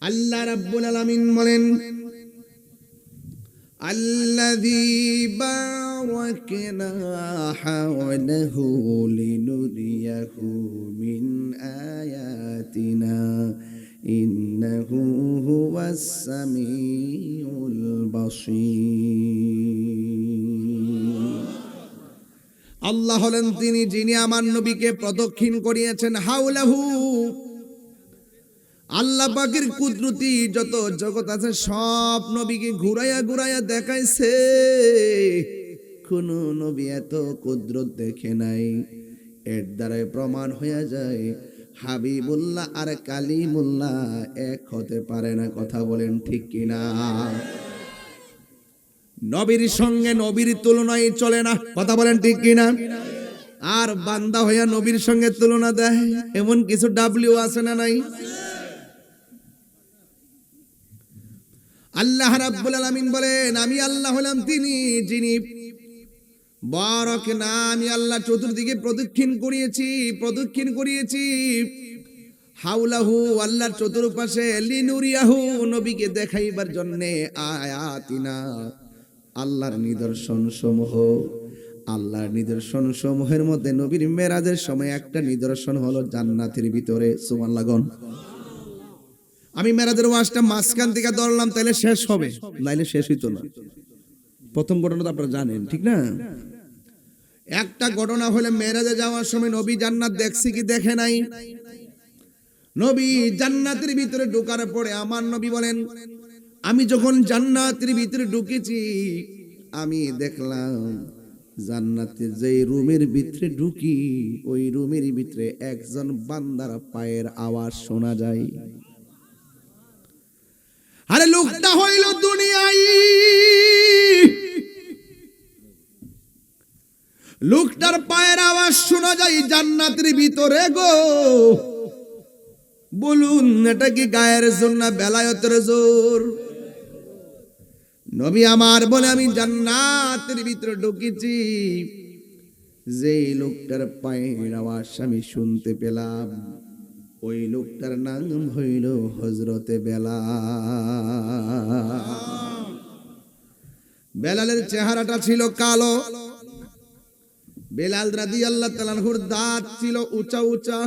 আল্লাহ রাব্বুল আলামিন বলেন, আল্লাযী বারাকনা হাওলাহু লিনুরিয়াহু মিন আয়াতিনা ইন্নাহু হুয়াস সামিউল বাসীর। আল্লাহ হলেন তিনি যিনি আমার নবীকে প্রদক্ষিণ করিয়েছেন। হাওলাহু, আল্লাহ পাকের কুদরতি যত জগৎ আছে সব নবীকে ঘুরাইয়া ঘুরাইয়া দেখাইছে। কোন নবী এত কুদরত দেখে নাই। এর দ্বারাই প্রমাণ হয়ে যায় হাবিবুল্লাহ আর কালিমুল্লাহ এক হতে পারে না। কথা বলেন ঠিক কিনা? নবীর সঙ্গে নবীর তুলনায় চলে না। কথা বলেন ঠিক কিনা? আর বান্দা হইয়া নবীর সঙ্গে তুলনা দেয় এমন কিছু ডাব্লিউ আছে না নাই? আল্লাহ রাব্বুল আলামিন বলেন, আমি আল্লাহ হলাম তিনি যিনি বারাকনা, আমি আল্লাহ চতুর্দিকে প্রদক্ষিণ করিয়েছি হাওলাহু, আল্লাহর চতুর্পাশে লিনুরিয়াহু, নবীকে দেখাইবার জন্য আয়াতিনা, আল্লাহর নিদর্শন সমূহ। আল্লাহর নিদর্শন সমূহের মধ্যে নবীর মেরাজের সময় একটা নিদর্শন হলো জান্নাতের ভিতরে। সুবহানাল্লাহ গণ। আমি মেরাজের ওয়াজটা মাঝখান থেকে ধরলাম তাহলে শেষ হবে, নাইলে শেষ হইতো না। প্রথম ঘটনা তো আপনারা জানেন, ঠিক না? একটা ঘটনা হলে মেরাজে যাওয়ার সময় নবী জান্নাত দেখছি কি দেখে নাই? নবী জান্নাতের ভিতরে ঢোকার পরে আমার নবী বলেন, আমি যখন জান্নাতের ভিতরে ঢুকেছি আমি দেখলাম জান্নাতের যে রুমের ভিতরে ঢুকি ওই রুমের ভিতরে একজন বান্দার পায়ের আওয়াজ শোনা যায়। আরে লোকটা হইল দুনিয়ায়, লোকটার পায়ের আওয়াজ শোনা যায় জান্নাতের ভিতরে গো। বলুন এটা কি গায়ের জোর না বেলায়েতের জোর? নবী আমার বলে, আমি জান্নাতের ভিতরে ঢুকেছি, যেই লোকটার পায়ের আওয়াজ আমি শুনতে পেলাম ওই লোকটার নাম হইল হযরতে বেলাল। বেলালের চেহারাটা ছিল কালো। বেলাল রাদিয়াল্লাহু তাআলা আনহুর দাঁত ছিল উঁচা উঁচা,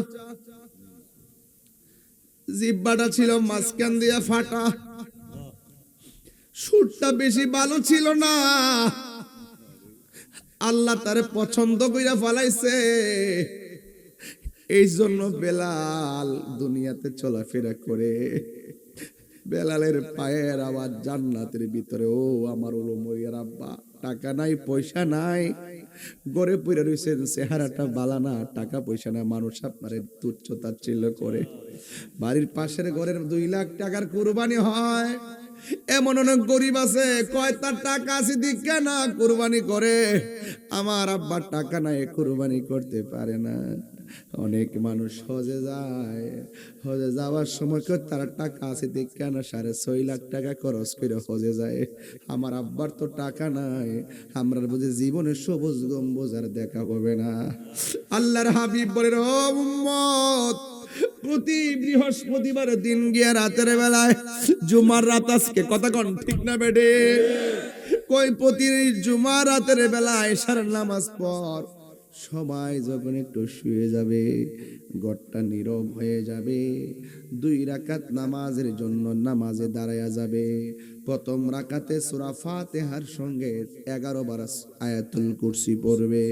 জিহ্বাটা ছিল মাঝখান দিয়া ফাটা, সুরটা বেশি ভালো ছিল না। আল্লাহ তারে পছন্দ কইরা ফলাইছে, এই জন্য বেলাল দুনিয়াতে চলাফেরা করে। বেলালের পায়ের আওয়াজ জান্নাতের ভিতরে। ও আমার ওলমরিয়ার আব্বা, টাকা নাই পয়সা নাই, ঘরে পড়ে রইছেন, চেহারাটা বালা না, টাকা পয়সা না, মানুষ আপনারে তুচ্ছ তাচ্ছিল্য করে। বাড়ির পাশের ঘরের 2 লাখ টাকার কুরবানি হয়, এমন অনেক গরিব আছে কয় তার টাকা আছে দিকে না কুরবানি করে। আমার আব্বার টাকা নাই, কুরবানি করতে পারে না। অনেক মানুষ হজে যায়, হজে যাওয়ার সময় কেউ তার টাকা আছে দেখে না 6.5 লাখ টাকা খরচ করে হজে যায়। আমার আব্বার তো টাকা নাই, আমরা বুঝে জীবনে সবুজ গম্বুজ আর দেখা হবে না। আল্লাহর হাবিব বলেন, ও উম্মত, প্রতি বৃহস্পতিবার দিন গিয়া রাতের বেলায়, জুমার রাত আজকে, কথা কন ঠিক না বেডে? কই প্রতি জুমার রাতের বেলায় এশার নামাজ পড়, সবাই যখন একটু শুয়ে যাবে, ঘরটা নীরব হয়ে যাবে, 2 রাকাত নামাজের জন্য নামাজে দাঁড়ায়া যাবে। প্রথম রাকাতে সূরা ফাতিহার সঙ্গে 11 বার আয়াতুল কুরসি পড়বে,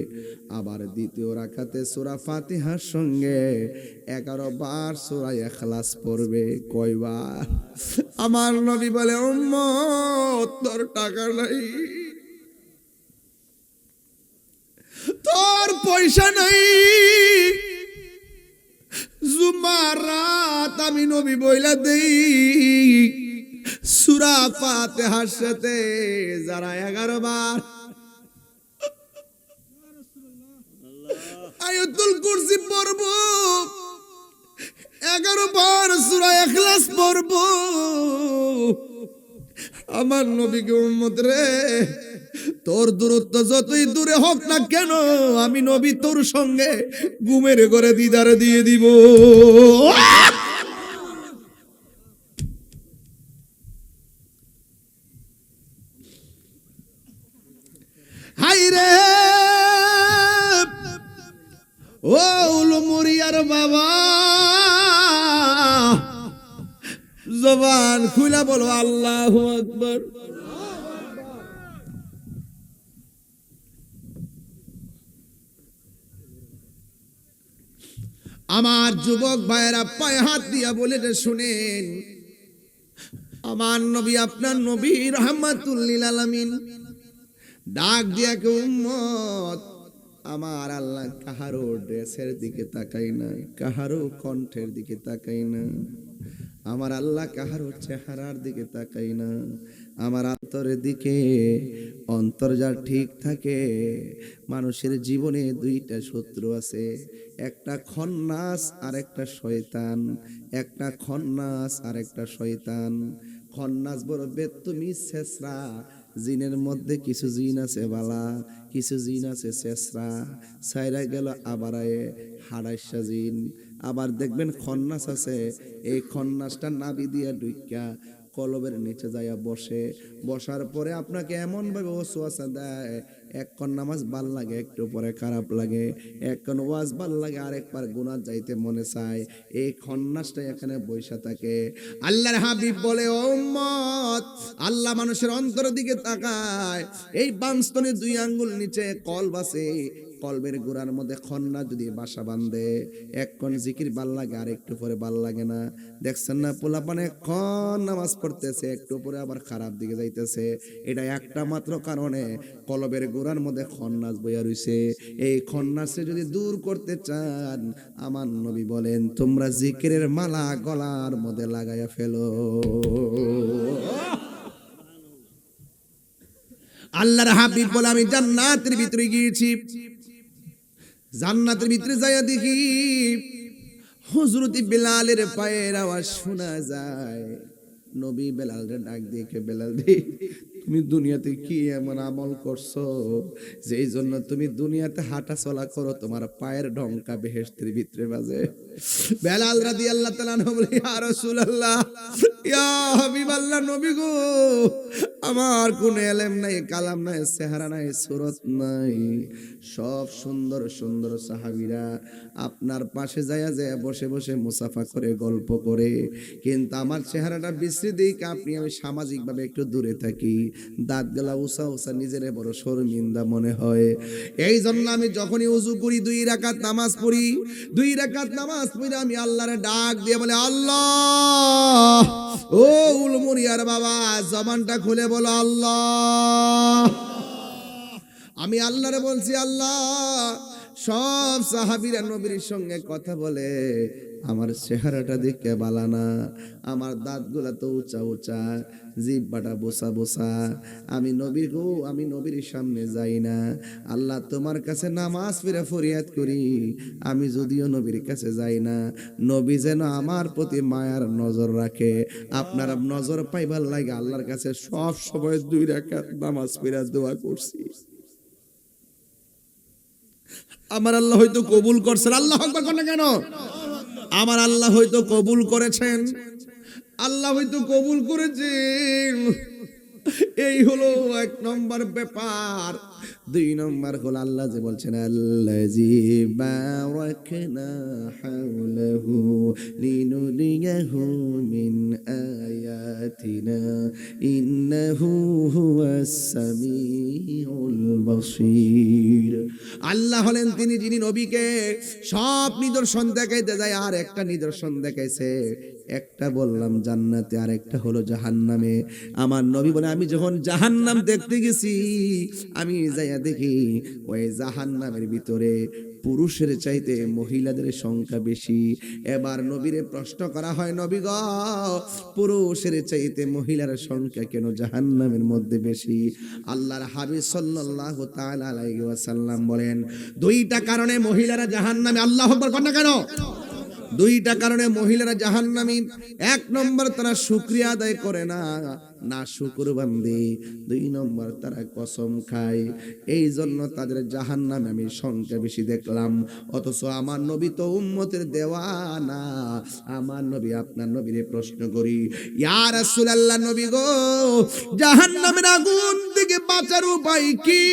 আবার দ্বিতীয় রাকাতে সূরা ফাতিহার সঙ্গে 11 বার সূরা ইখলাস পড়বে। কয়বার? আমার নবী বলে, উম্মত তোর টাকা নাই, তোর পয়সা নাই, জুমার রাত আমি নবী বইলা দেই সূরা ফাতিহার সাথে যারা 11 বার আয়াতুল কুরসি পড়ব, 11 বার সূরা ইখলাস পড়ব, আমার নবীকে উম্মত রে, তোর দূরত্ব যতই দূরে হোক না কেন, আমি নবী তোর সঙ্গে ঘুমের ঘরে দিদার দিয়ে দিব। জবান খুলে বলো আল্লাহু আকবার। আমার যুবক ভাইয়েরা পায়ে হাত দিয়া বলে শুনেন, আমার নবী আপনার নবী রাহমাতুল লিল আলামিন ডাক দিয়া কে উম্মত, আমার আল্লাহ কাহারো ড্রেসের দিকে তাকাই না, কাহারো কণ্ঠের দিকে তাকাই না, আমার আল্লাহ কাহারো চেহারার দিকে তাকাই না, আমার অন্তরের দিকে। অন্তর যার ঠিক থাকে, মানুষের জীবনে দুইটা শত্রু আছে, একটা খন্নাস আর একটা শয়তান, একটা খন্নাস আর একটা শয়তান। খন্নাস বড় বেত্তমি শেষরা, জিনের মধ্যে কিছু জিন আছে বালা, কিছু জিন আছে শেষরা, সাইরা গেল আবার হাড়াইশা জিন। আবার দেখবেন খন্নাস আছে, এই খন্নাসটা নাবি দিয়া ঢুইকা কলবের নিচে যাইয়া বসে, বসার পরে আপনাকে এমন ভাবে ওয়াসওয়াসা দেয়, একক্ষণ নামাজ ভাল লাগে, একটু পরে খারাপ লাগে, একক্ষণ ওয়াজ ভাল লাগে, আরেকবার গুনাহ যাইতে মনে চায়। এই খন্নাসটা এখানে বৈশা থাকে। আল্লাহর হাবিব বলে, ও উম্মত, আল্লাহ মানুষের অন্তরের দিকে তাকায়, এই বামস্তনে 2 আঙ্গুল নিচে কলব আছে, কলবের গোড়ার মধ্যে খন্না যদি বাসা বাঁধে, একক্ষণ জিকির ভাল লাগে, আর একটু পরে ভাল লাগে না। দেখছেন না পোলাপানে ক্ষণ নামাজ পড়তেছে, একটু পরে আবার খারাপ দিকে যাইতেছে। এটা একটা মাত্র কারণে কলবের গোড়ার মধ্যে খন্নাস বইয়া রইছে। এই খন্নাসে যদি দূর করতে চান, আমার নবী বলেন, তোমরা জিকিরের মালা গলার মধ্যে লাগাইয়া ফেলো। আল্লাহর হাবিব বলে, আমি জান্নাতের ভিতরে গিয়েছি, জান্নাতের ভিতরে যাইয়া দেখি হযরত বেলালের পায়ের আওয়াজ শোনা যায়। নবী বেলালরে ডাক দিয়ে, বেলাল দি, তুমি দুনিয়াতে কি এমন আমল করছো যেই জন্য তুমি দুনিয়াতে হাঁটা চলা করো, তোমার পায়ের ঢঙ্কা বেহেশতের ভিতরে বাজে? বেলাল রাদিয়াল্লাহু তাআলা বলে, ইয়া রাসূলুল্লাহ, ইয়া হাবিবাল্লাহ, নবী গো, আমার কোন ইলম নাই, কালাম নাই, চেহারা নাই, সুরত নাই, সব সুন্দর সুন্দর সাহাবীরা আপনার পাশে যায়া যায় বসে বসে মুসাফা করে, গল্প করে, কিন্তু আমার চেহারাটা বিশ্রী দিকে আপনি, আমি সামাজিক ভাবে একটু দূরে থাকি, দাঁত গলা উষা উষা, নিজের বড় শর্মিন্দা মনে হয়। এই জন্য আমি যখনই ওযু করি, 2 রাকাত নামাজ পড়ি, 2 রাকাত নামাজ পড়ে আমি আল্লাহরে ডাক দিয়ে বলে, আল্লাহ, ও উলমুরিয়ার বাবা, জবানটা খুলে বলো আল্লাহ। আমি আল্লাহরে বলছি, আল্লাহ। সব সাহাবীরা নবীর সঙ্গে কথা বলে, আমার চেহারাটা দেখে বালানা, আমার দাঁতগুলা তো উঁচা উঁচা, জিহ্বাটা বোসা বোসা, আমি নবী গো, আমি নবীর সামনে যাই না। আল্লাহ, তোমার কাছে নামাজ পড়ে ফরিয়াদ করি, আমি যদিও নবীর কাছে যাই না, নবী যেন আমার প্রতি মায়ার নজর রাখে। আপনার নজর পাইবার লাগে আল্লাহর কাছে সব সময় 2 রাকাত নামাজ পড়ে দোয়া করছি। আমার আল্লাহ হয়তো কবুল করছেন, আল্লাহ আকবার করেন কেন? আমার আল্লাহ হয়তো কবুল করেছেন, আল্লাহ হয়তো কবুল করেছেন। এই হলো 1 নম্বর ব্যাপার। 2 নম্বর হলো আল্লাহ যে বলছেন, আল্লাযী বারাকনা হাওলাহু লিনুরিয়াহু মিন আয়াতিনা ইন্নাহু হুয়াস সামিউল বাসীর। আল্লাহ হলেন তিনি যিনি নবীকে সব নিদর্শন দেখাইতে যায়, আর একটা নিদর্শন দেখাইছে, একটা বললাম জান্নাতে, আর একটা হলো জাহান্নামে। আমার নবী বলে, আমি যখন জাহান্নাম দেখতে গেছি, আমি যাইয়া দেখি ওই জাহান্নামের ভিতরে পুরুষের চাইতে মহিলাদের সংখ্যা বেশি। এবার নবীরে প্রশ্ন করা হয়, নবী গো, পুরুষের চাইতে মহিলার সংখ্যা কেন জাহান্নামের মধ্যে বেশি? আল্লাহর হাবিব সাল্লাল্লাহু তাআলা আলাইহি ওয়াসাল্লাম বলেন, 2টা কারণে মহিলারা জাহান্নামে। আল্লাহু আকবার কন্যা কেন? 2টা কারণে মহিলারা জাহান্নামী। 1 নম্বর, তারা শুকরিয়া আদায় করে না, না শুকরবান্দি। 2 নম্বর, তারা কসম খায়, এই জন্য তাদের জাহান্নামে আমি সংখ্যা বেশি দেখলাম। অথচ আমার নবী তো উম্মতের দেওয়ানা। আমার নবী, আপনার নবীরে প্রশ্ন করি, ইয়া রাসূলুল্লাহ, নবী গো, জাহান্নামের আগুন থেকে বাঁচার উপায় কি?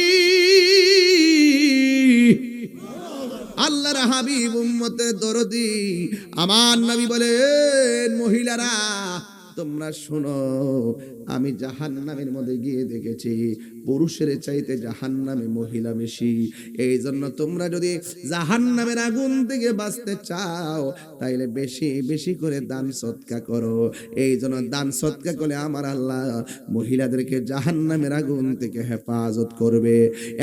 আল্লাহর হাবিব উম্মতের দরদি, আমার নবী বলেন, মহিলারা তোমরা শোনো, আমি জাহান্নামের মধ্যে গিয়ে দেখেছি পুরুষের চাইতে জাহান্নামে মহিলা বেশি। এই জন্য তোমরা যদি জাহান্নামের আগুন থেকে বাঁচতে চাও তাইলে বেশি বেশি করে দান সদকা করো। এই জন্য দান সদকা করলে আমার আল্লাহ মহিলাদেরকে জাহান্নামের আগুন থেকে হেফাজত করবে।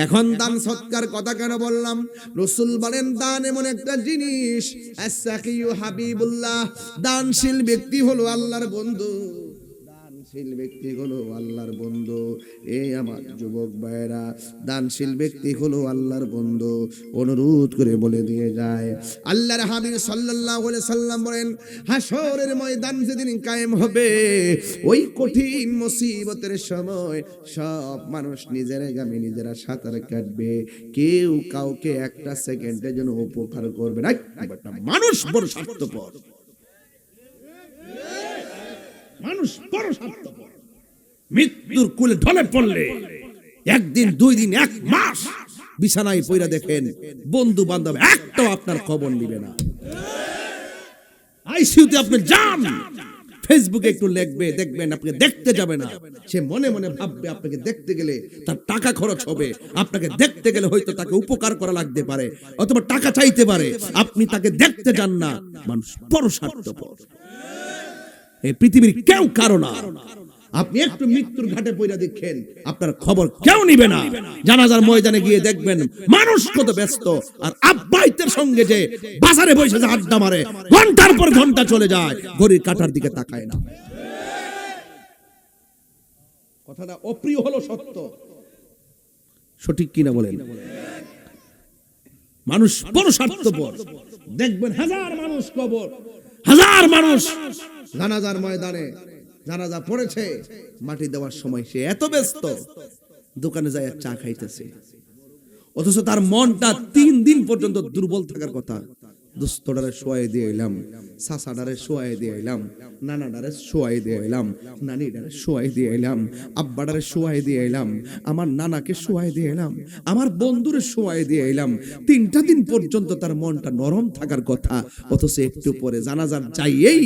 এখন দান সদকার কথা কেন বললাম? রাসূল বলেন দান এমন একটা জিনিস, আস-সাকিয়ু হাবিবুল্লাহ, দানশীল ব্যক্তি হলো আল্লাহর বন্ধু। দানশীল ব্যক্তি হলো আল্লাহর বন্ধু। এই আমার যুবক ভাইরা, দানশীল ব্যক্তি হলো আল্লাহর বন্ধু। অনুরোধ করে বলে দিয়ে যায় আল্লাহর হাবিব সাল্লাল্লাহু আলাইহি সাল্লাম বলেন, হাসরের ময়দান যেদিন কায়েম হবে, ওই কঠিন মুসিবতের সময় সব মানুষ নিজের গামে নিজেরা সাঁতার কাটবে, কেউ কাউকে একটা সেকেন্ডের জন্য উপকার করবে না। মানুষ বড় স্বার্থপর, মানুষ বড় স্বার্থপর। মৃত্যুর কোলে ঢলে পড়লে একদিন, দুই দিন, এক মাস বিছানায় পইরা দেখেন বন্ধু বান্ধব একটাও আপনার খবর নিবে না। আইসিইউতে আপনি যান, ফেসবুকে একটু লিখবে, দেখবেন আপনাকে দেখতে যাবে না। সে মনে মনে ভাববে আপনাকে দেখতে গেলে তার টাকা খরচ হবে, আপনাকে দেখতে গেলে হয়তো তাকে উপকার করা লাগতে পারে, অথবা টাকা চাইতে পারে, আপনি তাকে দেখতে যান না। মানুষ বড় স্বার্থপর। এই পৃথিবীর কেউ কারো না। আপনি একটু মৃত্যুর ঘাটে পইরা দেখেন, আপনার খবর কেউ নিবে না। জানাজার ময়দানে গিয়ে দেখবেন মানুষ কত ব্যস্ত, আর আব্বাইতের সঙ্গে যে বাজারে বসে যে আড্ডা মারে, ঘন্টার পর ঘন্টা চলে যায়, ঘড়ির কাঁটার দিকে তাকায় না। কথাটা অপ্রিয় হলো সত্য, সঠিক কিনা বলেন? মানুষ বড় স্বার্থপর। দেখবেন হাজার মানুষ কবর, হাজার মানুষ জানাজার ময়দানে, জানাজা পড়েছে, মাটি দেওয়ার সময় সে এত ব্যস্ত দোকানে যায় চা খাইতেছে, অথচ তার মনটা 3 দিন পর্যন্ত দুর্বল থাকার কথা। দুস্থডারে শোয়াই দিয়ে এলাম, সাসাডারে শোয়াই দিয়ে এলাম, নানাডারে শোয়াই দিয়ে এলাম, নানিডারে শোয়াই দিয়ে এলাম, আব্বাডারে শোয়াই দিয়ে এলাম, আমার নানাকে শোয়াই দিয়ে এলাম, আমার বন্ধুরে শোয়াই দিয়ে এলাম। 3টা দিন পর্যন্ত তার মনটা নরম থাকার কথা, অথচ একটু পরে জানাজার যাইয়েই,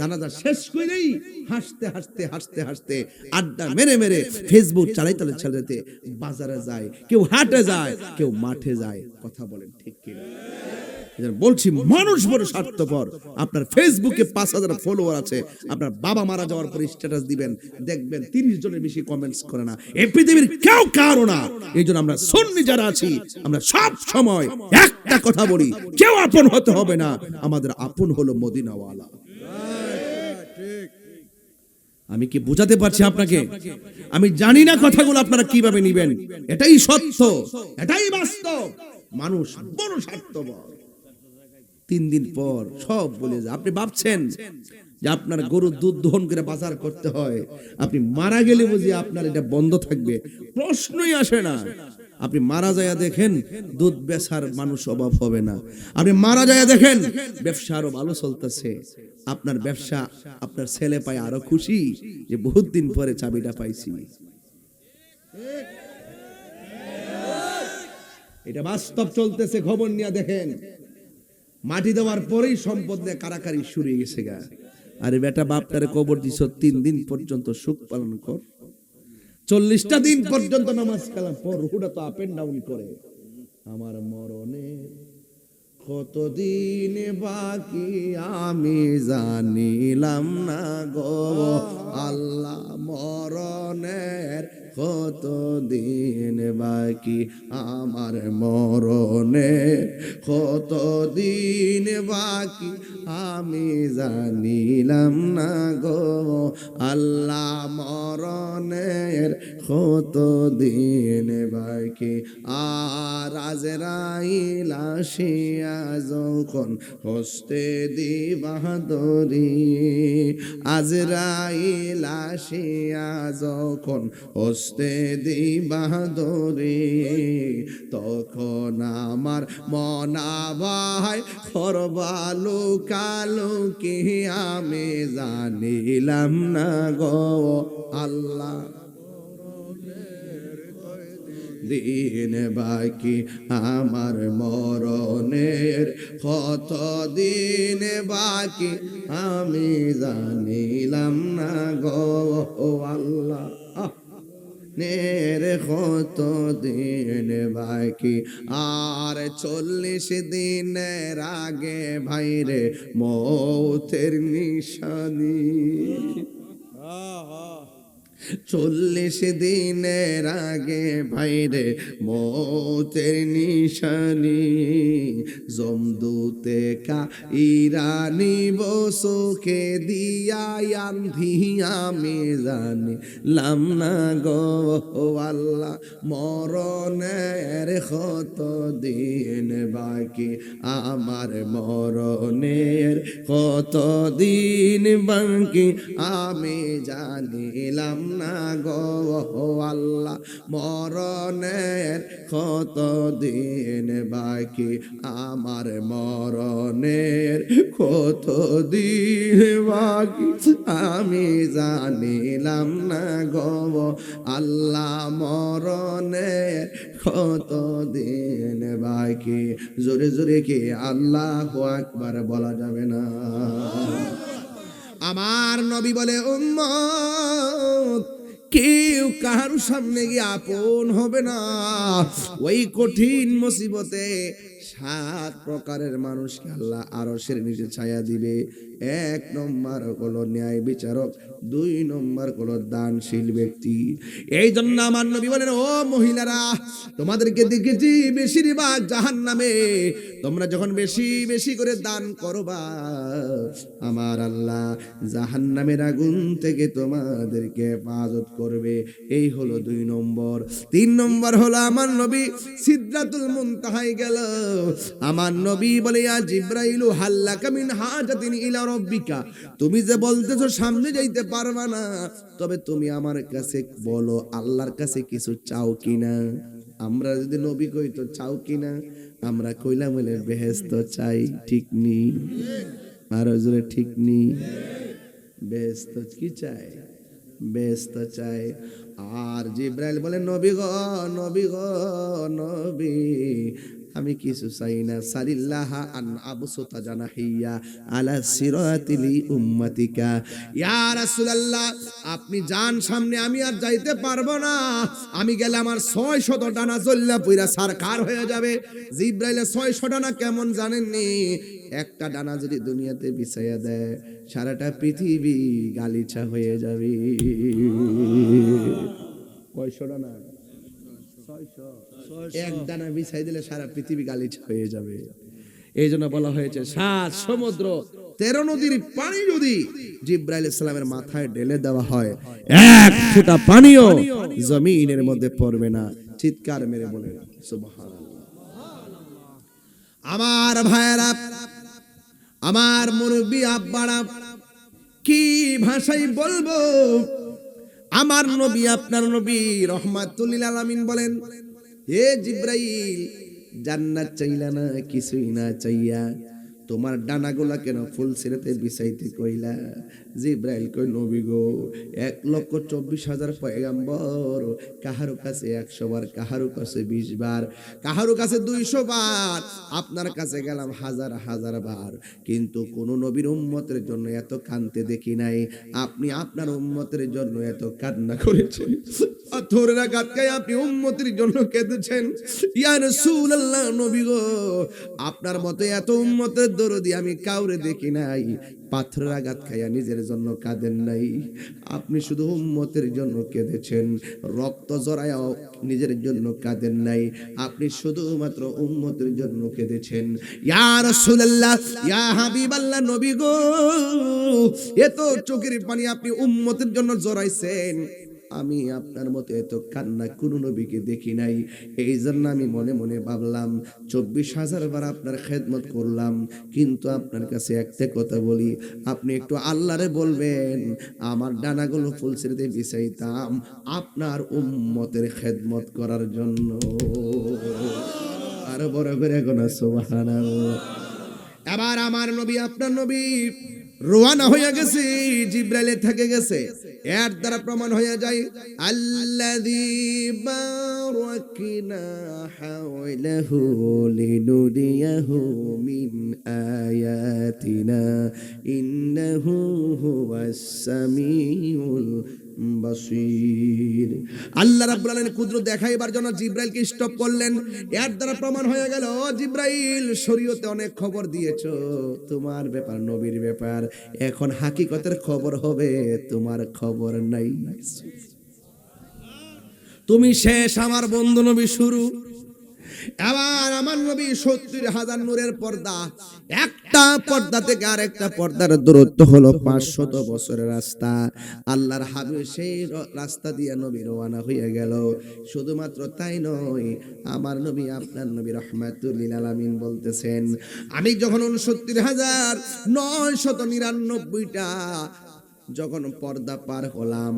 জানাজা শেষ করেই হাসতে হাসতে হাসতে হাসতে আড্ডা মেরে মেরে ফেসবুক চালাইতে চালাইতে বাজারে যায়, কেউ হাটে যায়, কেউ মাঠে যায়। কথা বলেন ঠিক কিনা? বলছি মানুষ বড় স্বার্থপর। আপনার ফেসবুকে 5000 ফলোয়ার আছে, আপনার বাবা মারা যাওয়ার পর স্ট্যাটাস দিবেন, দেখবেন 30 জনের বেশি কমেন্টস করে না। এই পৃথিবীর কেউ কারো না। এই জন্য আমরা সুন্নি যারা আছি, আমরা সব সময় একটা কথা বলি, কেউ আপন হতে হবে না, আমাদের আপন হলো মদিনাওয়ালা। আমি কি বুঝাতে পারছি আপনাকে? আমি জানি না কথাগুলো আপনারা কিভাবে নিবেন। এটাই সত্য, এটাই বাস্তব। মানুষ বড় স্বার্থপর। 3 দিন পর সব বলে যায়। আপনি ভাবছেন যে আপনার গরুর দুধ দহন করে বাজার করতে হয়, আপনি মারা গেলে বুঝি আপনার এটা বন্ধ থাকবে? প্রশ্নই আসে না। আপনি মারা যায় দেখেন দুধ বেচার মানুষ অভাব হবে না। আপনি মারা যায় দেখেন ব্যবসা আরো ভালো চলতেছে। আপনার ব্যবসা, আপনার ছেলে পায় আরো খুশি যে বহুত দিন পরে চাবিটা পাইছি। এটা বাস্তব চলতেছে, খবর নিয়ে দেখেন। মাটি দেওয়ার পরেই সম্পদ নিয়ে কারাকারি শুরু হয়ে গেছে গা। আরে বেটা, বাপটারে কবর দিছ, 3 দিন পর্যন্ত সুখ পালন কর, 40টা দিন পর্যন্ত নামাজ কালাম পর, রুহুটা তো আপ এন্ড ডাউন করে। আমার মরণে কতদিন বাকি আমি জানিলাম না গো আল্লাহ, মরণের কতদিন বাকি আমার, মরণে কতদিন বাকি আমি জানিলাম না গো আল্লাহ, মরণের কতদিন বাকি। আর আজরাইল আসিয়া যখন হস্তে দিবা দরি, আজরাইল আসিয়া যখন হস্তে দিবা দরি, তখন আমার মনা ভাই করবালু কালু কি আমি জানিলাম না গো আল্লাহ, দিন বাকি আমার, মরণের কত দিন বাকি আমি জানিলাম না নের কত দিন বাকি, আর 40 দিনের আগে ভাইরে মৌতের নিশানি। 40 দিনের আগে ভাইরে মৌতের নিশানি, জমদূতে কাইরানি বসুকে দিয়া আন্ধি আমি জানি লাম না গো আল্লাহ, মরণের কত দিন বাকি, আমার মরণের কত দিন বাকি, আমি জানিলাম না গো আল্লাহ, মরণের কত দিন বাকি, আমার মরণের কত দিন বাকি, আমি জানিলাম না গো আল্লাহ, মরণের কত দিন বাকি। জোরে জোরে কি আল্লাহু আকবার বলা যাবে না? আমার নবী বলে, উম্মত কেউ কারো সামনে গিয়ে আপন হবে না। ওই কঠিন মুসিবতে 7 প্রকারের মানুষকে আল্লাহ আরশের নিচে ছায়া দিবে। 1 নম্বর হলো ন্যায় বিচারক, 2 নম্বর হলো দানশীল ব্যক্তি। এই জন্য আমার নবী বলেন, ও মহিলারা, তোমাদেরকে দেখেছি বেশিরভাগ জাহান্নামে। তোমরা যখন বেশি বেশি করে দান করবা, আমার আল্লাহ জাহান্নামের আগুন থেকে তোমাদেরকে হেফাজত করবে। এই হলো 2 নম্বর। 3 নম্বর হলো আমার নবী সিদরাতুল মুনতাহায় গেল। আমার নবী বলে, ইয়া জিবরাইল হাল্লাকা মিন হাজাতিন ইলা রাব্বিকা, তুমি যে বলতেছো সামনে যাইতে পারবা না, তবে তুমি আমার কাছে বলো আল্লাহর কাছে কিছু চাও কিনা। আমরা যদি নবী কই তো চাও কিনা, আমরা কইলাম বলে বেহেশত চাই, ঠিক নি? আর জোরে ঠিক নি? বেহেশত কি চাই? বেহেশত চাই। আর জিবরাইল বলে, নবী গো নবী গো নবী, আমি কিছু চাই না, সারিল্লাহা আন আবসুতা জানাহিয়া আলা সিরাতিলি উম্মতিকা। ইয়া রাসূলুল্লাহ, আপনি যান সামনে, আমি আর যাইতে পারবো না। আমি গেলে আমার 600 ডানা জ্বললা পুরা সারকার হয়ে যাবে। জিবরাইলের 600 ডানা কেমন জানেননি? একটা ডানা যদি দুনিয়াতে বিছাইয়া দেয়, সারাটা পৃথিবী গালিচা হয়ে যাবে। কয়শো ডানা? 600। এক ডানা বিছাই দিলে সারা পৃথিবী গালিচা হয়ে যাবে। এই জন্য বলা হয়েছে 7 সমুদ্র 13 নদীর পানি যদি জিবরাইল ইসলামের মাথায় ঢেলে দেওয়া হয়, 1 ফোঁটা পানিও জমিনের মধ্যে পড়বে না। চিৎকার মেরে বলে সুবহানাল্লাহ। আমার ভাইয়েরা, আমার মুরব্বি আব্বারা, কি ভাষায় বলবো? আমার নবী, আপনার নবী রহমাতুল লিল আলামিন বলেন, হে জিবরাইল, জান্নাত চাইলা না, কিছুই না চাইয়া তোমার ডানাগুলা কেন ফুল ছিঁড়তে বিছাইতে কইলা? জিবরাইল কই, নবী গো, 1,24,000 পয়গাম্বর, কাহারো কাছে 100 বার, কাহারো কাছে 20 বার, কাহারো কাছে 200 বার, আপনার কাছে গেলাম 1000 বার, কিন্তু কোন নবীর উম্মতের জন্য এত কাঁদতে দেখি নাই। আপনি আপনার উম্মতের জন্য এত কান্না করেছেন, পাথরের আঘাত খায় আপনি উম্মতের জন্য কেঁদেছেন। ইয়া রাসূলুল্লাহ, নবী গো, আপনার মতো এত উম্মতের দরদি আমি কাউরে দেখি নাই। পাথরের আঘাত খাইয়া নিজের জন্য কাঁদেন নাই, আপনি শুধু উম্মতের জন্য কেঁদেছেন। রক্ত জড়ায়াও নিজের জন্য কাঁদেন নাই, আপনি শুধুমাত্র উম্মতের জন্য কেঁদেছেন। ইয়া রাসূলুল্লাহ, ইয়া হাবিবাল্লাহ, নবী গো, এত চোখের পানি আপনি উম্মতের জন্য জড়াইছেন, আমি আপনার মতো এত কান্না কোন নবীকে দেখি নাই। এই জন্য আমি মনে মনে ভাবলাম, 24,000 বার আপনার খেদমত করলাম, কিন্তু আপনার কাছে একটা কথা বলি, আপনি একটু আল্লাহরে বলবেন আমার ডানাগুলো ফুল ছিঁড়তে বিছাইতাম আপনার উম্মতের খেদমত করার জন্য। আরো বড় করে গোনা সুবহানাল্লাহ। এবার আমার নবী, আপনার নবী রওনা হয়ে গেছে, জিবরাইল থেকে গেছে। এর দ্বারা প্রমাণ হয়ে যায়, আল্লাযী ركنا حوله لنريه من آياتنا إنه هو السميع البصير আল্লাহ রাব্বুল আলামিন কুদরত দেখাইবার জন্য জিবরাইলকে স্টপ করলেন। এর দ্বারা প্রমাণ হয়ে গেল জিবরাইল শরীয়তে অনেক খবর দিয়েছো তোমার ব্যাপার, নবীর ব্যাপার, এখন হাকিকতের খবর হবে, তোমার খবর নাই। তুমি শেষ, আমার বন্ধু নবী শুরু। এবার আমার নবী ৭০,০০০ নূরের পর্দা, একটা পর্দা থেকে আরেকটা পর্দার দূরত্ব হলো ৫০০ বছরের রাস্তা। আল্লাহর হাবিব সেই রাস্তা দিয়ে নবী রওনা হয়ে গেল। শুধুমাত্র তাই নয়, আমার নবী আপনার নবী রাহমাতুল লিল আলামিন বলতেছেন, আমি যখন ৬৯,৯৯৯টা যখন পর্দা পার হলাম,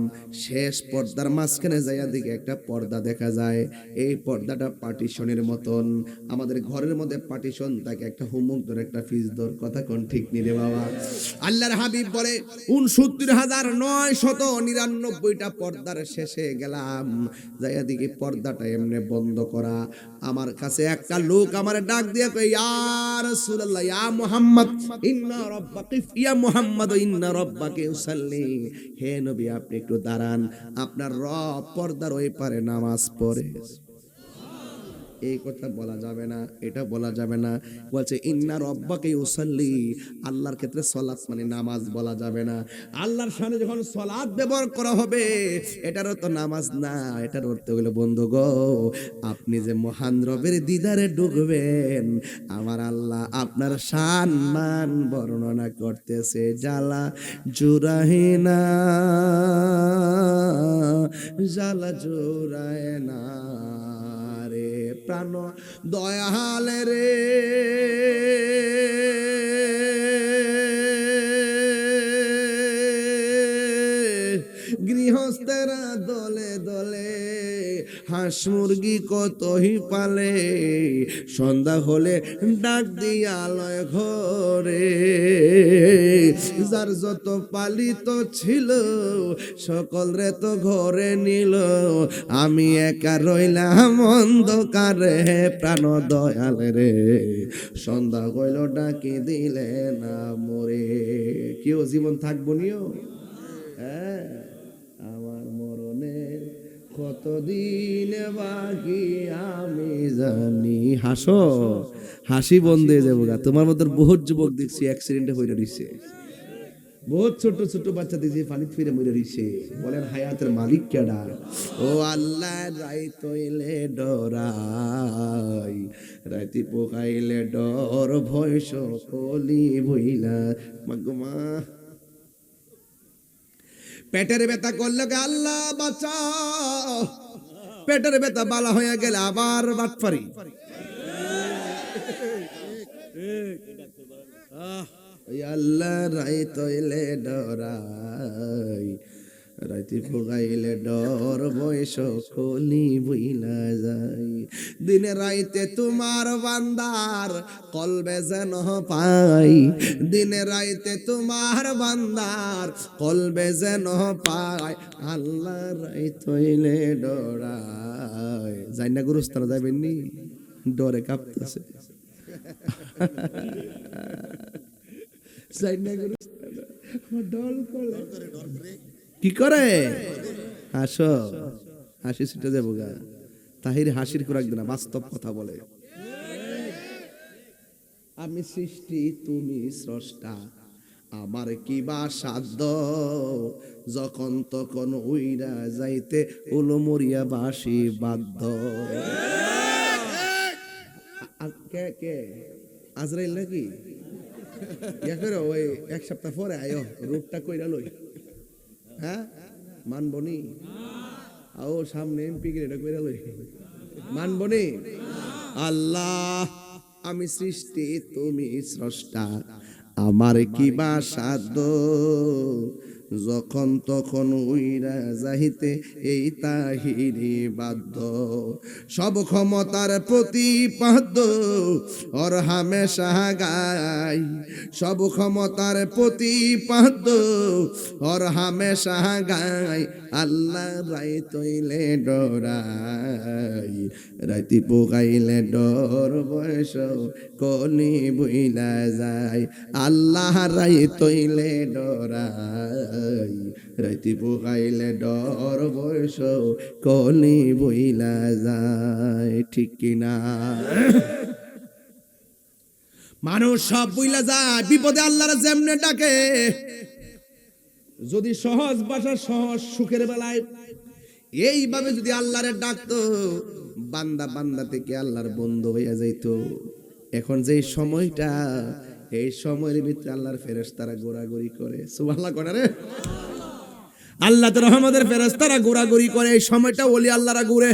শেষ পর্দার মাঝখানে যাইয়া দিকে একটা পর্দা দেখা যায়। এই পর্দাটা পার্টিশনের মতন, আমাদের ঘরের মধ্যে পার্টিশন থাকে, একটা হুমুক ধরে একটা ফিস ধর, কথা কোন ঠিক নিরে বাবা। আল্লাহর হাবিব বলে ৬৯,৯৯৯টা পর্দার শেষে গেলাম, যাইয়া দিকে পর্দাটা এমনি বন্ধ করা। আমার কাছে একটা লোক আমার ডাক দিয়ে কই, ইয়া রাসূলুল্লাহ, ইয়া মুহাম্মদ ইন্না রাব্বাকা, ইয়া মুহাম্মদ ইন্না রাব্বাকা ইউসাল্লি, হে নবী আপনি একটু দাঁড়ান, আপনার রব পর্দার ওই পারে নামাজ পড়ে। এই কথা বলা যাবে না, এটা বলা যাবে না। বলছে ইন্না রাব্বাকা ইউসাল্লি, আল্লাহর ক্ষেত্রে সালাত মানে নামাজ বলা যাবে না। আল্লাহর শানে যখন সালাত ব্যবহার করা হবে, এটারও তো নামাজ না, এটার অর্থ হলো বন্ধু গো, আপনি যে মহান রবের দিদারে ঢুকবেন, আমার আল্লাহ আপনার শান মান বর্ণনা করতেছে। জালা জুরাহিনা, জালা জুরায়না রে প্রাণ দয়াল রে, গৃহস্থেরা দলে দলে হাঁস মুরগি কতই পালে, সন্ধ্যা হলে ডাক দিয়া লয় ঘরে, যার যত পালিত ছিল সকল রে তো ঘরে নিল, আমি একা রইলাম অন্ধকারে প্রাণ দয়াল রে, সন্ধ্যা হইল ডাকি দিলে না মোরে। কেউ জীবন থাকবো নিও, হ্যাঁ আমার মরণের কতদিন বাকি আমি জানি। হাসো, হাসি বন্ধ হয়ে যাবো গা। তোমার মতো বহুত যুবক দেখছি অ্যাক্সিডেন্টে হয়ে রইছে, বহুত ছোট ছোট বাচ্চা দেখছি পানি ফিরে মরে রইছে। বলেন হায়াতের মালিক কেডা? ও আল্লাহ, রাইত হইলে ডরাই, রাইতে পোকাইলে ডর, ভয় সকলি বইলা মাগমা। পেটের ব্যথা করলে আল্লাহ বাঁচাও, পেটের ব্যথা বালা হয়ে গেলে আবার বাটপারি। আল্লাহ রাইত হইলে ডরাই, রাইতে পোগাইলে ডর, বয়স কলি বইলা যাই। দিনে রাইতে তোমার বান্দার কলবে যেন পাই, দিনে রাইতে তোমার বান্দার কলবে যেন পাই, আল্লাহ রাইত হইলে ডরাই। যাই না গুরুস্থান যাবেন নি, ডরে কাঁপতেছে। যাই না গুরুস্থান, ডল করে কি করে? হাসো, হাসি ছুটে যাবো গা। তাহির হাসির খোরাক না, বাস্তব কথা বলে। আমি সৃষ্টি তুমি স্রষ্টা, আমার কি বা সাধ্য, যখন তখন উইরা যাইতে উলুমরিয়া বাসি বাধ্য। কে কে আজরাইল নাকি? ওই এক সপ্তাহ পরে আয়ো, রূপটা কইরা লই। হ্যাঁ মানবনি, আও সামনে এমপি গ্রেড কইরা লই, মানবনি। আল্লাহ আমি সৃষ্টি তুমি স্রষ্টা, আমার কি বা সাধ্য, যখন তখন উইরা যাইতে এই তাহিরি বাধ্য, সব ক্ষমতার প্রতিপাদ্য ওর হামেশা গাই, সব ক্ষমতার প্রতিপাদ্য ওর হামেশা গাই, আল্লাহ রাই তৈলে ডরাই, রাতি পোকাইলে ডর বয়স কলি বইলা যায়, আল্লাহ রাই তৈলে ডরাই, রাতি পোকাইলে ডর বয়স কলি বইলা যায়। ঠিক কিনা? মানুষ সব বইলা যায়, বিপদে আল্লাহর যেমনে ডাকে, যদি সহজ ভাষা সহজ সুখের বেলায় এইভাবে যদি আল্লাহরে ডাকতো, বান্দা বান্দা থেকে আল্লাহর বন্ধু হইয়া যাইতো। এখন যে সময়টা, এই সময়ের ভিতরে আল্লাহর ফেরেশতারা ঘোরাঘুরি করে, সুবহানাল্লাহ করে রে, আল্লাহ তো রহমতের ফেরেশতারা ঘোরাঘুরি করে, এই সময়টা ওলি আল্লাহরা ঘুরে,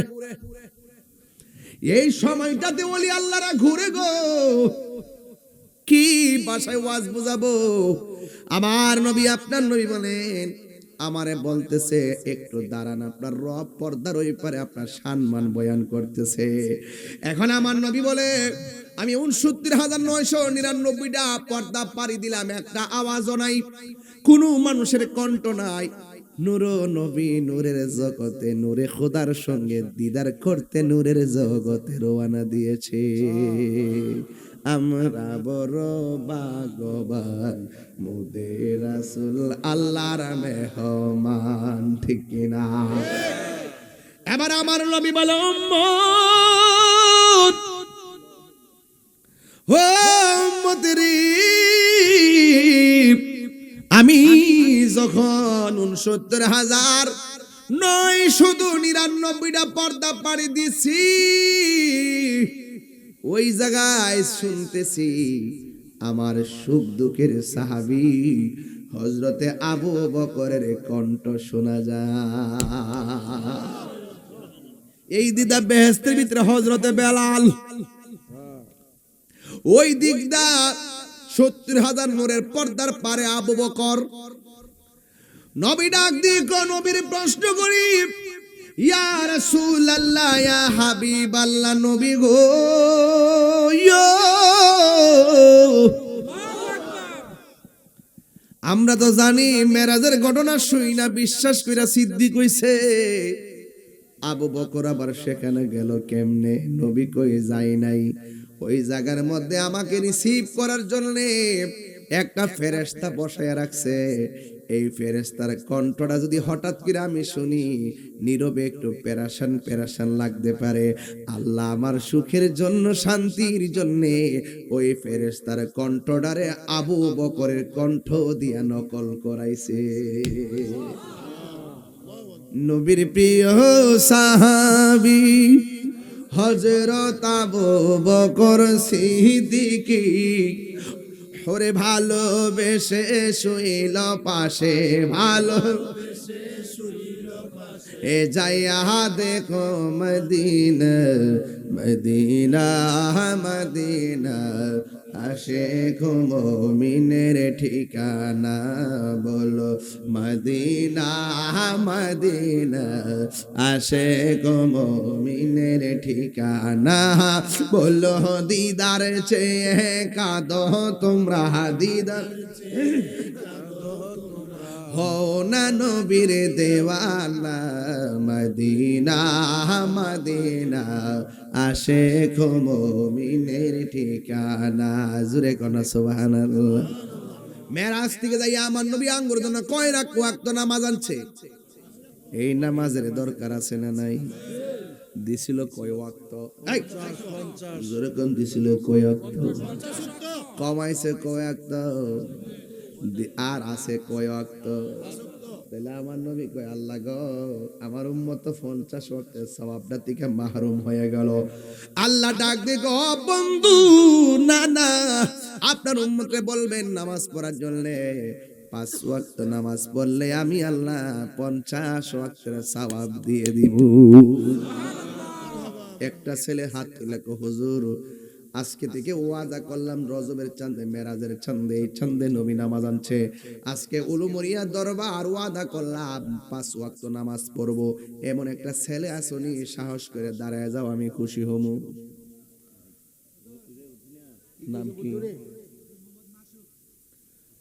এই সময়টাতে ওলি আল্লাহরা ঘুরে গো। কি ভাষায় ওয়াজ বুঝাবো? আমার নবী, আপনার নবী বলেন, আমারে বলতেছে একটু দাঁড়ান, আপনার রব পর্দার ওই পারে আপনার সম্মান বয়ান করতেছে। এখন আমার নবী বলে, আমি ৬৯,৯৯৯টা পর্দা পাড়ি দিলাম, একটা আওয়াজও নাই, কোনো মানুষের কণ্ঠ নাই। নূর নবী নূরের জগতে, নূরে খোদার সঙ্গে দিদার করতে নূরের জগতে রওনা দিয়েছে। আমরা বড় ভাগ্যবান, মোদের রাসূল আল্লাহর মেহমান। ঠিক কিনা? এবার আমার নবী বলে, উম্মত ও উম্মতেরি, আমি যখন ৬৯,৯৯৯টা পর্দা পাড়ি দিছি, ওই জায়গায় শুনতেছি আমার সুখ দুঃখের সাহাবী হযরতে আবু বকরের কণ্ঠ শোনা যায়। এই দিদা বেহেশতের ভিতরে হযরতে বেলাল, ওই দিকদা ৭০,০০০ নূরের পর্দার পারে আবু বকর। নবী ডাক দিয়ে নবীর প্রশ্ন করি, ইয়া রাসূলুল্লাহ, ইয়া হাবিবাল্লাহ, নবী গো, আমরা তো জানি মেরাজের ঘটনা শুই না বিশ্বাস কইরা সিদ্দিক হইছে, আবু বকর আবার সেখানে গেল কেমনে? নবী কই যায় নাই, ওই জায়গার মধ্যে আমাকে রিসিভ করার জন্য একটা ফেরেশতা বসায় রাখছে। এই ফেরেশতার কণ্ঠটা যদি হঠাৎ করে আমি শুনি, নীরবে একটু পেরেশান পেরেশান লাগতে পারে। আল্লাহ আমার সুখের জন্য, শান্তির জন্য ওই ফেরেশতার কণ্ঠটারে আবু বকরের কণ্ঠ দিয়া নকল করাইছে। নবীর প্রিয় সাহাবী হযরত আবু বকর সিদ্দিকী, ওরে ভালোবেসে শুইল পাশে, ভালোবেসে শুইল পাশে, এ যাইয়া দেখো মদিনা, মদিনা মদিনা, আশিক মুমিনের ঠিকানা, বলো মদিনা মদিনা, আশিক মুমিনের ঠিকানা, বলো দিদার চেয়ে কাঁদো তোমরা, দিদার হো না নবীর দেওয়ানা, মদিনা মদিনা, আশিক মুমিনের ঠিকানা। জুরে কোনা সুবহানাল্লাহ। মেরাজ থেকে যাই আমার নবী আঙ্গুর জন্য কয় ওয়াক্ত নামাজ আনছে। এই নামাজের দরকার আছে না নাই? দিছিল কয় ওয়াক্ত? জোরে কোন দিছিল কয় ওয়াক্ত? কমাইছে কয় ওয়াক্ত? আর আছে কয় ওয়াক্ত? তাহলে আমার নবী কয়, আল্লাহ গো, আমার উম্মত 50 ওয়াক্তের সওয়াবটা থেকে মাহরুম হয়ে গেল। আল্লাহ ডাক দিয়ে গো, বন্ধু না না, আপনার উম্মতকে বলবেন নামাজ পড়ার জন্য। 5 ওয়াক্ত নামাজ পড়লে আমি আল্লাহ 50 ওয়াক্তের সওয়াব দিয়ে দিব। একটা ছেলে হাত তুলে কো, হুজুর আজকে থেকে ওয়াদা করলাম রজবের চাঁদে মেরাজের চাঁদে এই চাঁদে নবী নামাজ আনছে, আজকে উলুমরিয়া দরবার ওয়াদা করলাম 5 ওয়াক্ত নামাজ পড়বো। এমন একটা ছেলে আসনি সাহস করে দাঁড়ায় যাও, আমি খুশি হমু। নাম কি?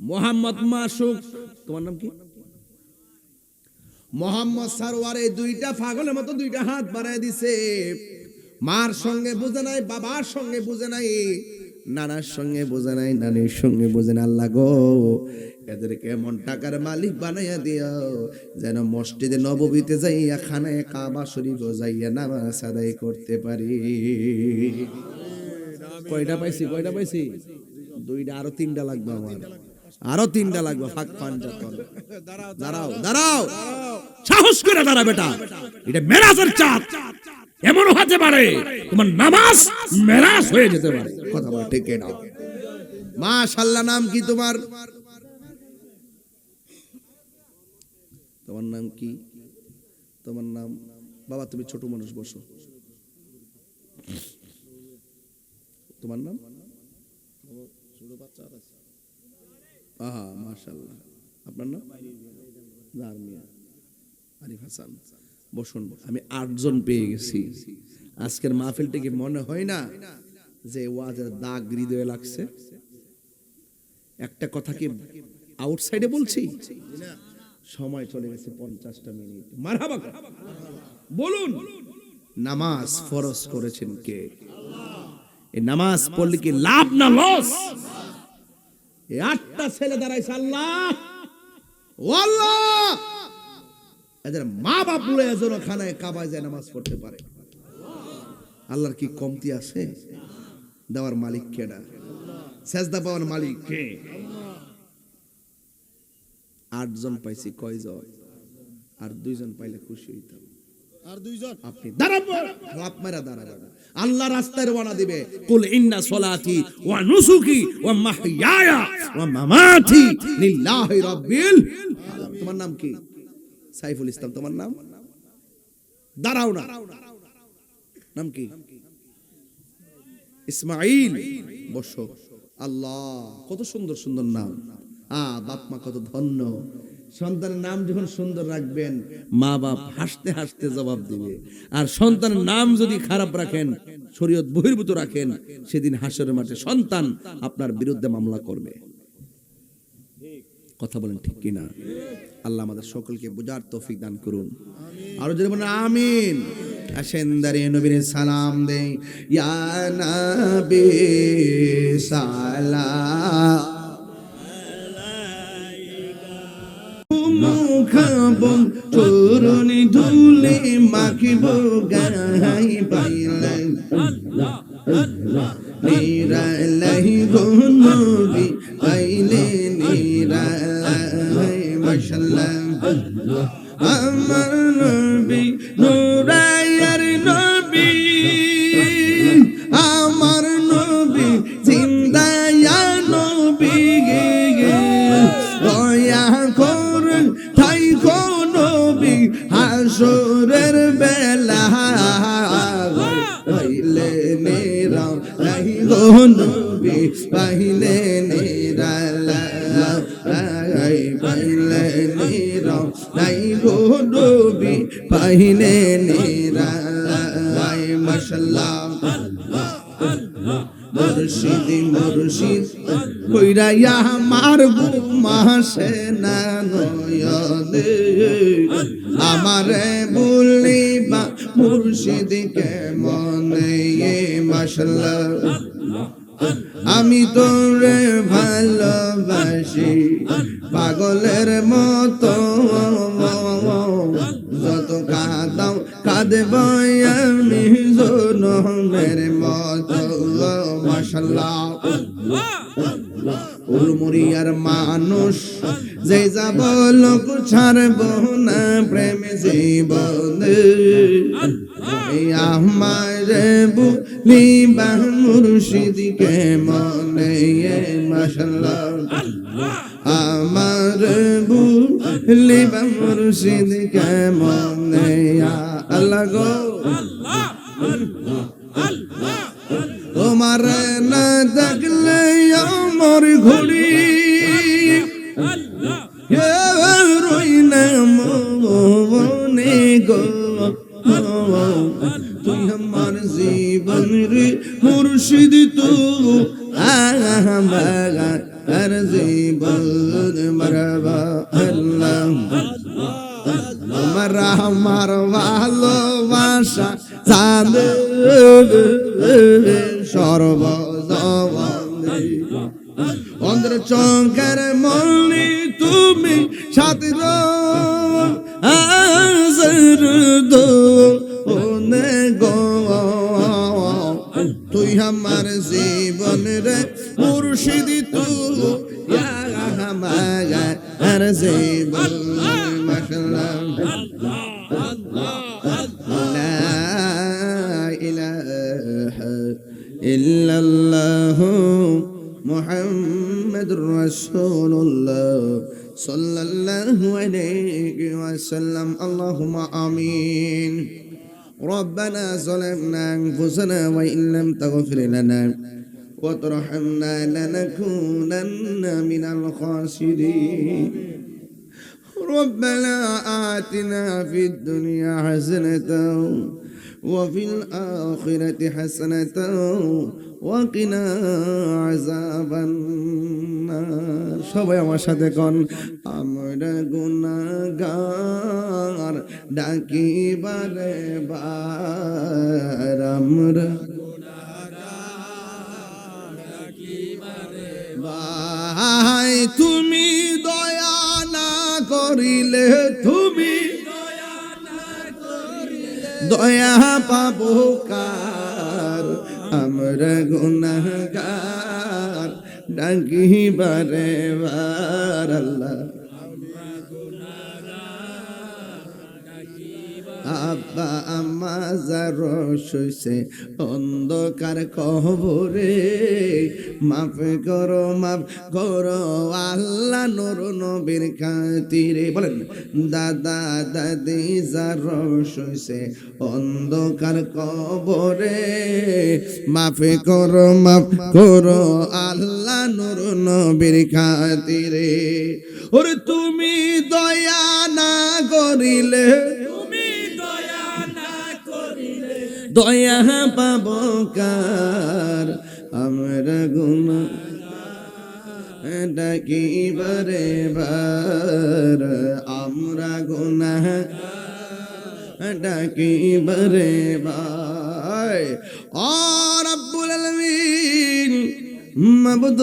মোহাম্মদ মাসুক। তোমার নাম কি? মোহাম্মদ সারওয়ার। এই দুইটা পাগলের মতো দুইটা হাত বাড়ায় দিছে। মার সঙ্গে বুঝে নাই, বাবার সঙ্গে বুঝে নাই, নানার সঙ্গে বুঝে নাই, নানির সঙ্গে বুঝে না। আল্লাহ গো, এদেরকে এমন টাকার মালিক বানাইয়া দিও যেন মসজিদে নববীতে যাইয়া খানায় কাবা শরীফ যাইয়া নামাজ আদায় করতে পারি। কয়টা পাইছি? কয়টা পাইছি? দুইটা। আরো 3টা লাগবে আমার, আরো 3টা লাগবে। ফাঁক পাঞ্জাতন। দাঁড়াও দাঁড়াও, সাহস করে দাঁড়া বেটা, এটা মেরাজের চাঁদ। এমন হতে পারে তোমার নামাজ মেরাজ হয়ে যেতে পারে। কথা বল ঠিক না? মাশাআল্লাহ। নাম কি তোমার? তোমার নাম কি? তোমার নাম? বাবা তুমি ছোট মানুষ, বসো। তোমার নাম? আহা মাশাআল্লাহ। আপনার নাম? জারমিয়া আরিফ হাসান। বসুন। আমি 8 জন পেয়ে গেছি। আজকের মাহফিলটা কি মনে হয় না যে ওয়াজের দাগ হৃদয়ে লাগছে? একটা কথা কি আউটসাইডে বলছি? সময় চলে গেছে 50টা মিনিট। মারহাবা বলুন। নামাজ ফরজ করেছেন কে? এই নামাজ পড়লে কি লাভ না লস? এই 8টা ছেলে দাঁড়াইছে। আল্লাহ ও আল্লাহ, এদের মা বাপ লয়ে যেন খানায় কাবায় যায় নামাজ পড়তে পারে। আল্লাহর কি কমতি আছে? দেওয়ার মালিক কেডা? সেজদা পাওয়ার মালিক কে? 8 জন পাইছি। কয়জন? আর 2 জন পাইলে খুশি হইতাম। আর 2 জন আপনি দাঁড়াবো, লাপ মারা দাঁড়াবো। আল্লাহ রাস্তায় রওনা দিবে। কুল ইন্না সলাতি ওয়া নুসুকি ওয়া মাহইয়ায়া ওয়া মামাতি লিল্লাহি রাব্বিল আলামিন। তোমার নাম কি? সাইফুল ইসলাম। তোমার নাম? দাঁড়াও না, নাম কি? ইসমাইল। বসো। আল্লাহ, কত সুন্দর সুন্দর নাম। বাপ মা কত ধন্য। সন্তানের নাম যখন সুন্দর রাখবেন, মা বাপ হাসতে হাসতে জবাব দিবে। আর সন্তানের নাম যদি খারাপ রাখেন, শরীয়ত বহির্ভূত রাখেন, সেদিন হাসরের মাঠে সন্তান আপনার বিরুদ্ধে মামলা করবে। কথা বলেন ঠিক কিনা? আল্লাহ আমাদের সকলকে বুঝার তৌফিক দান করুন। আরো যদি বলেন আমিন। আসেন দাঁড়িয়ে নবীর সালাম দেই। ইয়া নবী সালাম মুখাব চরণে ধুলে মাখিব গাই পাইলে নিরালাই গো নবী পাইলে নিরালাই। মাশাআল্লাহ। আমার নবী নুরায়ার নবী, আমার নবী জিন্দায়া নবী, দয়া করুন তাই গো নবী হাসরের বেলা পাইলে নেরা লাই গো নবী পাইলে নেরা লাই পাইলে নেরা লাই গো নবী পাইলে নেরা লাই। মাশাআল্লাহ। মুর্শিদ মুর্শিদ কইরাইয়া আমার ঘুমাসে না নয়নে, আমারে বলিবা মুর্শিদ কে মনে। মাশাআল্লাহ। আমি তোরে ভালোবাসি পাগলের মতো, যত কাঁদাও কাঁদব আমি জনমের মতো। মাশাআল্লাহ। উলমুরিয়ার মানুষ যে যাব লোক ছাড়ব না প্রেম জীবনে, আমার বলিবা মুর্শিদ কে মনে। মাশাআল্লাহ। আমার বলিবা মুর্শিদ কে মনে। আল্লাহ গো তোমার না দেখলে আমার ঘড়ি রই না মনে গো তুই আমার জীবন রে মুর্শিদ তো আমার জীবন মারবা আল্লাহ তোমার আমার ভালোবাসা জানে সর্বজবানে অন্তর চঙ্কার মনি তুমি সাথী দো ওনে গো তুই আমার জীবন রে মুর্শিদ তু আমার জীবন মাশাআল্লাহ লা ইলাহা ইল্লাল্লাহ মুহাম্মাদুর রাসূলুল্লাহ সাল্লাল্লাহু আলাইহি ওয়াসাল্লাম আল্লাহুম্মা আমিন ربنا ظلمنا أنفسنا وإن لم تغفر لنا وترحمنا لنكونن من الخاسرين ربنا آتنا في الدنيا حسنة وفي الآخرة حسنة وقنا عذاب النار সবাই আমার সাথে কোন আমরা গুনাহগার ডাকি বারে বার আমরা গুনাহগার ডাকি বারে ভাই তুমি দয়া না করিলে তুমি দয়া পাবো কার আমরা গুনাহগার ডাকি বারে বার আল্লাহ আব্বা আম্মা যারা শুইছে অন্ধকার কবরে মাফ করো আল্লাহ নূর নবীর খাতিরে বলেন দাদা দাদি যারা শুইছে অন্ধকার কবরে মাফ করো আল্লাহ নূর নবীর খাতিরে ওরে তুমি দয়া না করিলে দয়া পাব কার আমরা গুনাহ ডাকি বারে বার আমরা গুনাহ ডাকি বারে বার ও রব্বুল আলামিন মাবুদ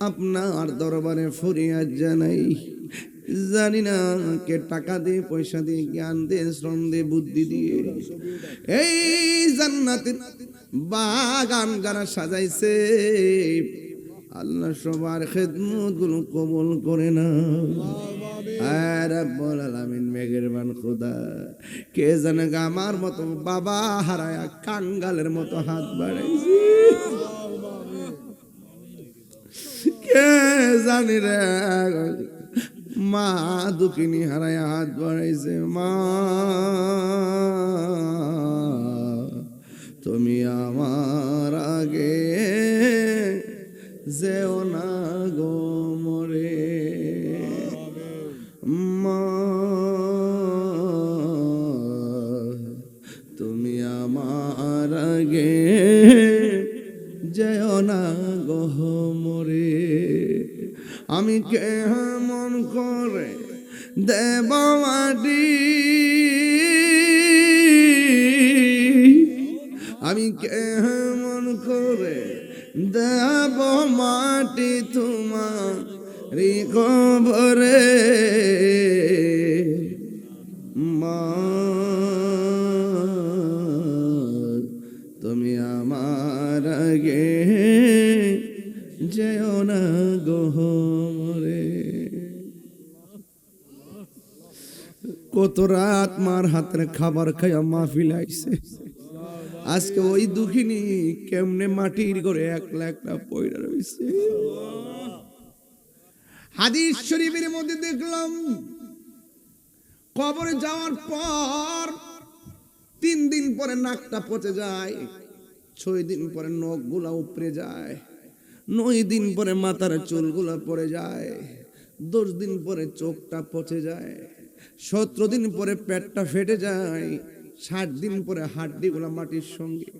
আপনার দরবারে ফরিয়াদ জানাই জানি না কে টাকা দিয়ে পয়সা দিয়ে জ্ঞান দিয়ে শ্রম দিয়ে বুদ্ধি দিয়ে এই জান্নাতের বাগান যারা সাজাইছে আল্লাহ সবার খেদমত গুলো কবুল করে না রব্বুল আলামিন মেহেরবান খোদা কে জানে আমার মতো বাবা হারায়া কাঙ্গালের মতো হাত বাড়াইছে কে জানি রে মা দুঃখিনী হারায় হাত বাড়াইছে মা তুমি আমার আগে যেও না গো মরে মা তুমি আমার আগে যেও না গো মরে আমি কেমন করে দেব মাটি আমি কেমন করে দেব মাটি তোমার কবরে মা তুমি আমার আগে যেও না গোহরে কত রাত মার হাতের খাবার খাইয়া মাহফিল আইছে আজকে ওই দুঃখিনী কেমনে মাটির করে একলা একলা পয়রা রইছে হাদিস শরীফের মধ্যে দেখলাম কবরে যাওয়ার পর 3 দিন পরে নাকটা পচে যায়, 6 দিন পরে নখগুলা উপড়ে যায়, 9 দিন পরে মাথার চুলগুলা পড়ে যায়, 10 দিন পরে চোখটা পচে যায়, 17 দিন পরে পেটটা ফেটে যায়, 60 দিন পরে হাড্ডিগুলা মাটির সঙ্গে,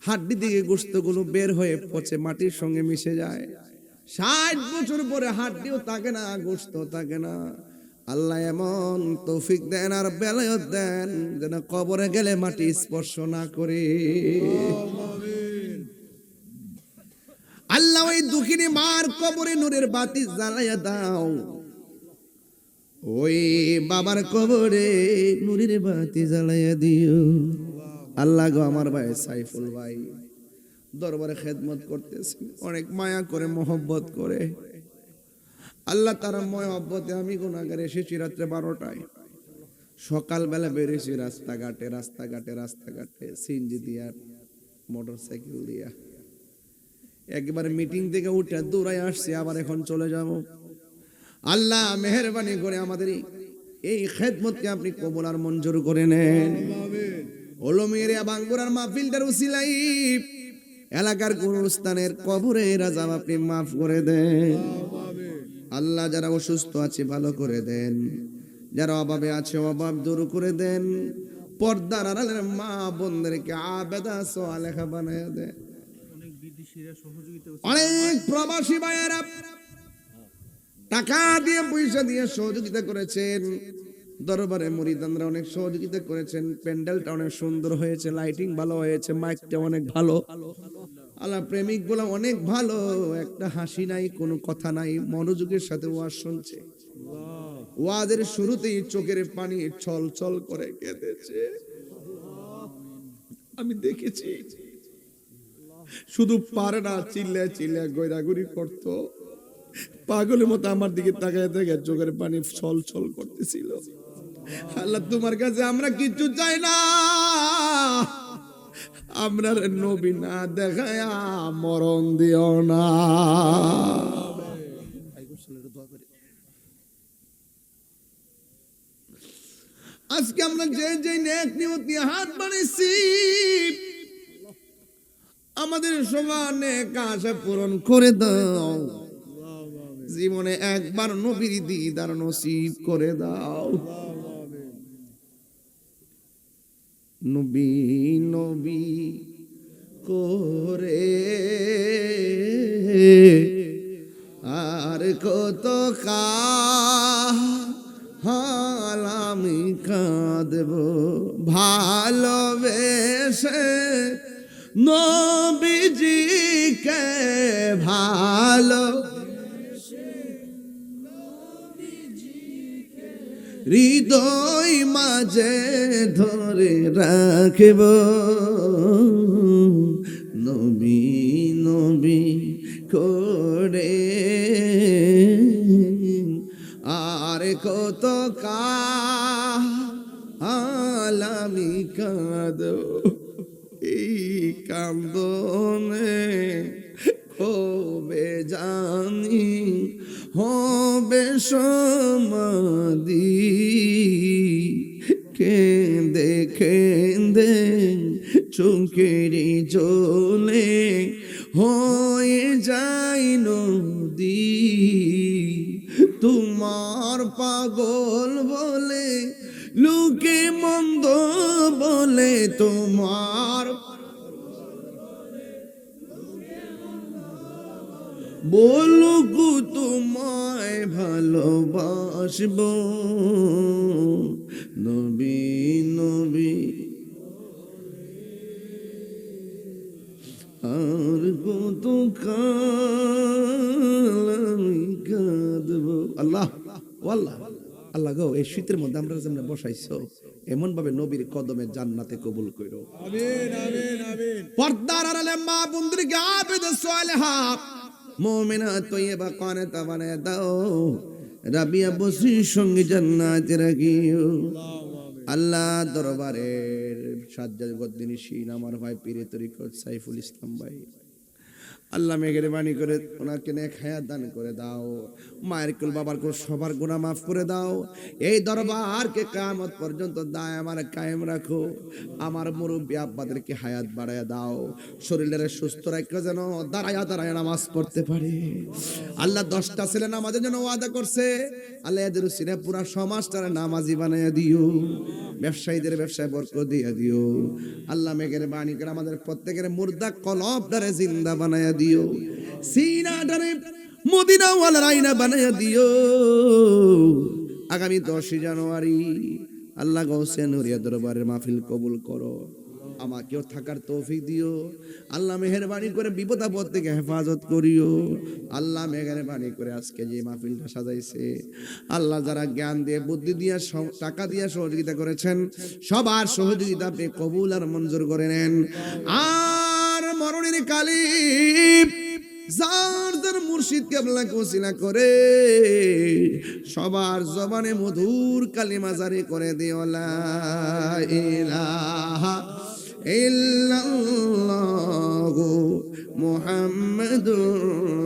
হাড্ডি থেকে গোশতগুলো বের হয়ে পচে মাটির সঙ্গে মিশে যায়। 60 বছর পরে হাড্ডিও থাকে না, গোশত থাকে না। আল্লাহ এমন তৌফিক দেন আর বেলায়ত দেন যেন কবরে গেলে মাটি স্পর্শ না করে। আল্লাহ ওই দুঃখিনী মার কবরে নূরের বাতি জ্বালাইয়া দাও, ওই বাবার কবরে নূরের বাতি জ্বালাইয়া দিও। আল্লাহ গো, আমার ভাই সাইফুল ভাই দরবারে খেদমত করতেছে, অনেক মায়া করে মহব্বত করে। আল্লাহ তার মহব্বতে আমি গুনাহগার এসেছি রাত্রে 12টায়, সকালবেলা বেরিয়েছি রাস্তাঘাটে রাস্তাঘাটে রাস্তাঘাটে সিএনজি দিয়া মোটরসাইকেল দিয়া, একবার মিটিং থেকে উঠে দৌড়াই আসছি, আবার এখন চলে যাব। আল্লাহ মেহেরবানি করে আমাদের এই খেদমতকে আপনি কবুল আর মঞ্জুর করে নেন। ওলমিয়া বাঙ্গুরার মাহফিলটার উসিলাই এলাকার গুরুস্থানের কবরে রাজা আপনি মাফ করে দেন। আল্লাহ যারা অসুস্থ আছে ভালো করে দেন, যারা অভাবে আছে অভাব দূর করে দেন। পর্দার আড়ালের মা বোনদেরকে আবেদা সালেহা বানায় দেন। অনেক প্রবাসী ভাইয়েরা টাকা দিয়ে পয়সা দিয়ে সহযোগিতা করেছেন, দরবারে মুরিদানরা অনেক সহযোগিতা করেছেন, প্যান্ডেলটা অনেক সুন্দর হয়েছে, লাইটিং ভালো হয়েছে, মাইকটা অনেক ভালো। আল্লাহ প্রেমিক গুলা অনেক ভালো, একটা হাসি নাই, কোনো কথা নাই, মনোযোগের সাথে ওয়াজ শুনছে। ওয়াজের শুরুতেই চোখের পানি ছল ছল করে কেঁদেছে, আমি দেখেছি। শুধু পারে না, চিল্লা চিল্লা গয়রাগুড়ি করতো, পাগলের মতো আমার দিকে তাকায় তাকায় চোখের পানি ছল ছল করতেছিল। আল্লাহ তোমার কাছে আমরা কিচ্ছু চাই না, আমরা নবী না দেখায়া মরণ দিও না। আজকে আমরা যে যে নেক নিয়ত নিয়ে হাত বাড়াইছি, আমাদের সবার নেক আশা পূরণ করে দাও। জীবনে একবার নবীর দিদার নসিব করে দাও। নবী নবী করে আর কত কাল আমি কাঁদব, ভালোবেসে নবীজিকে ভালো হৃদয় মাঝে ধরে রাখব। নবী নবী করে আর কত কাল আমি কাঁদব, এই কান্দনে কবে জানি হবে সমাধি। কেঁদে কেঁদে চোখেরি জলে হয়ে যায় নদী। তোমার পাগল বলে লোকে মন্দ বলে, তোমার বলুক তোমায় ভালোবাসব। নবী নবী আর কত কাল আমি কাঁদব। আল্লাহ আল্লাহ আল্লাহ গো, এই শীতের মধ্যে আমরা যেমন বসাইছো, এমন ভাবে নবীর কদমে জান্নাতে কবুল করো। আমিন আমিন আমিন। পর্দার আড়ালে মা বোনদেরকে আবেদা সালেহা মুমিনা তয়্যিবা কানিতা বানায় দাও। রাবিয়া বসরির সঙ্গে জান্নাতে রাখিও। আল্লাহ দরবারের সাজ্জাদ গদ্দিনী শিন আমার ভাই পীরে তরিকত সাইফুল ইসলাম ভাই, আল্লাহ মেহেরবানি করে ওনাকে নেক হায়াত দান করে দাও, মায়ের কুল বাবার কুল সবার গুনাহ মাফ করে দাও। এই দরবারকে কিয়ামত পর্যন্ত দায়মান কায়েম রাখো। আমার মুরব্বি আব্বাদেরকে হায়াত বাড়ায় দাও, শরীরের সুস্থ রাখো, যেন দাঁড়ায়া দাঁড়ায়া নামাজ পড়তে পারে। আল্লাহ 10টা ছেলে নামাজের জন্য ওয়াদা করছে, আল্লাহ এদের উসিলায় পুরা সমাজটারে নামাজি বানাইয়া দিও, ব্যবসায়ীদের ব্যবসায় বরকত দিয়ে দিও। আল্লাহ মেহেরবানি করে আমাদের প্রত্যেকের মুর্দা কলবটারে জিন্দা বানাইয়া দিও, সিনাটারে মদিনা ওয়ালার আয়না বানাইয়া দিও। আগামী 10 জানুয়ারি আল্লাহ গৌসে নুরিয়া দরবারের মাহফিল কবুল করো, আমাকেও থাকার তৌফিক দিও। আল্লাহ মেহেরবানি করে বিপদ আপদ থেকে হেফাজত করিও। আল্লাহ মেহেরবানি করে আজকে যে মাহফিলটা সাজাইছে, আল্লাহ যারা জ্ঞান দিয়ে বুদ্ধি দিয়ে টাকা দিয়ে সহযোগিতা করেছেন, সবার সহযোগিতা পেয়ে কবুল আর মঞ্জুর করে নেন। আর মরণের কালী যার যার মুর্শিদ কেবলাকে ওসিলা করে সবার জবানে মধুর কালিমা জারি করে দিও, লা ইলাহা ইল্লাল্লাহু মুহাম্মাদুর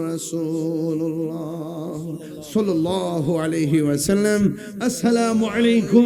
রাসূলুল্লাহ সাল্লাল্লাহু আলাইহি ওয়াসাল্লাম। আসসালামু আলাইকুম।